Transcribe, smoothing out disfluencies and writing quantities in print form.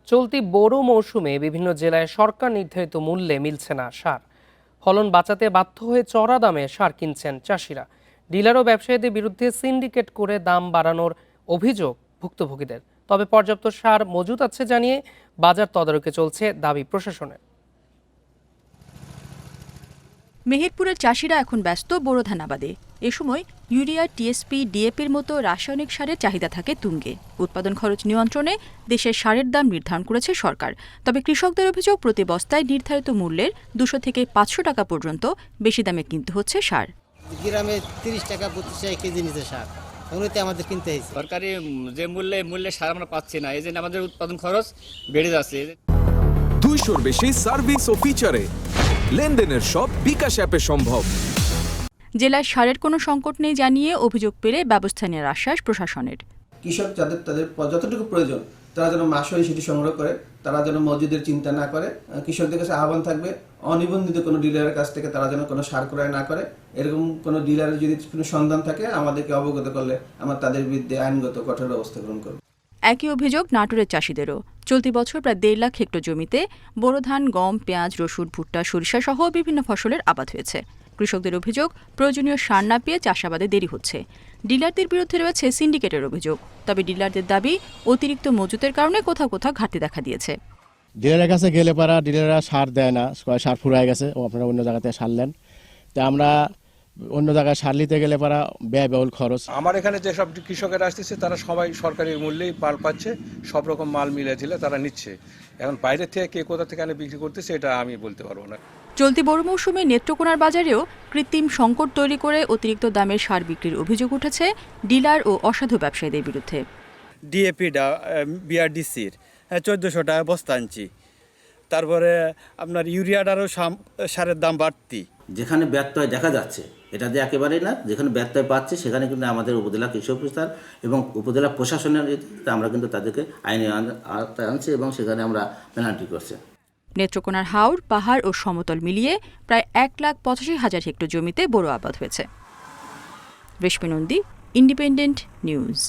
চলতি বোরো মৌসুমে বিভিন্ন জেলায় সরকার নির্ধারিত মূল্যে মিলছে না সার। ফলন বাঁচাতে বাধ্য হয়ে চড়া দামে সার কিনছেন চাষিরা। ডিলার ও ব্যবসায়ীদের বিরুদ্ধে সিন্ডিকেট করে দাম বাড়ানোর অভিযোগ ভুক্তভোগীদের। তবে পর্যাপ্ত সার মজুত আছে জানিয়ে বাজার তদারকি চলছে দাবি প্রশাসনের। মেহেরপুরের চাষিরা এখন ব্যস্ত বোরো ধান আবাদে। এ সময় ইউরিয়া, টিএসপি, ডিএপির মতো রাসায়নিক সারের চাহিদা থাকে তুঙ্গে। উৎপাদন খরচ নিয়ন্ত্রণে দেশের সারের দাম নির্ধারণ করেছে সরকার। তবে কৃষকদের অভিযোগ, প্রতি বস্তায় নির্ধারিত মূল্যের 200 থেকে 500 টাকা পর্যন্ত বেশি দামে কিনতে হচ্ছে সার। গ্রামে 30 টাকা 25 টাকা কেজি নিতে সার, ওগুলোতে আমাদের কিনতে হয়েছে। সরকারি যে মূল্যে সার আমরা পাচ্ছি না, এই জন্য আমাদের উৎপাদন খরচ বেড়ে যাচ্ছে। 200-র বেশি সার্ভিস ও ফিচারে লেনদেনের সব বিকাশ অ্যাপে সম্ভব। জেলায় সারের কোনো সংকট নেই জানিয়ে অভিযোগ পেলে ব্যবস্থা নেওয়ার আশ্বাস প্রশাসনের। কৃষক তাদের যতটুকু প্রয়োজন তারা যেন মাসই সেটি সংগ্রহ করে, তারা যেন মজুদের চিন্তা না করে। কৃষকদের কাছে আহ্বান থাকবে, অনিবন্ধিত কোনো ডিলারের কাছ থেকে তারা যেন কোনো সার ক্রয় না করে। এরকম কোনো ডিলারের যদি কোনো সন্ধান থাকে আমাদেরকে অবগত করলে আমরা তাদের বিরুদ্ধে আইনগত কঠোর ব্যবস্থা গ্রহণ করব। একই অভিযোগ নাটোরের চাষিদেরও। চলতি বছর প্রায় 1.5 লাখ হেক্টর জমিতে বোরো ধান, গম, পেঁয়াজ, রসুন, ভুট্টা, সরিষা সহ বিভিন্ন ফসলের আবাদ হয়েছে। কৃষকদের অভিযোগ, প্রয়োজনীয় সার না পেয়ে চাষাবাদে দেরি হচ্ছে। ডিলারদের বিরুদ্ধে রয়েছে সিন্ডিকেটের অভিযোগ। তবে ডিলারদের দাবি, অতিরিক্ত মজুতের কারণে কোথাও কোথাও ঘাটতি দেখা দিয়েছে। ডিলারের কাছে গেলে পারা ডিলাররা সার দেয় না, সার ফুরায় গেছে, ও আপনারা অন্য জায়গাতে সার নেন। তো আমরা অন্য জায়গায় সার নিতে গেলে পারা ব্যয়বহুল খরচ। আমার এখানে যেসব কৃষকেরা আসতেছে তারা সবাই সরকারি মূল্যেই মাল পাচ্ছে, সব রকম মাল মিলে ঝিলে তারা নিচ্ছে। এখন বাইরে থেকে কে কোথা থেকে বিক্রি করতেছে এটা আমি বলতে পারবো না। চলতি বোরো মৌসুমে নেত্রকোনার বাজারেও কৃত্রিম সংকট তৈরি করে অতিরিক্ত দামে সার বিক্রির অভিযোগ উঠেছে ডিলার ও অসাধু ব্যবসায়ীদের বিরুদ্ধে। ডিএপিটা বিআরডিসির 1400 টাকা বস্তা আনছি। তারপরে আপনার ইউরিয়াটারও সারের দাম বাড়তি। যেখানে ব্যত্যয় দেখা যাচ্ছে এটা দিয়ে একেবারেই না, যেখানে ব্যত্যয় পাচ্ছে সেখানে কিন্তু আমাদের উপজেলা কৃষি অফিসার এবং উপজেলা প্রশাসনের আমরা কিন্তু তাদেরকে আইনে আওতায় আনছি এবং সেখানে আমরা পেনাল্টি করছি। নেত্রকোনার হাওর, পাহাড় ও সমতল মিলিয়ে প্রায় 1,85,000 হেক্টর জমিতে বোরো আবাদ হয়েছে। রেশমি নন্দী, ইন্ডিপেন্ডেন্ট নিউজ।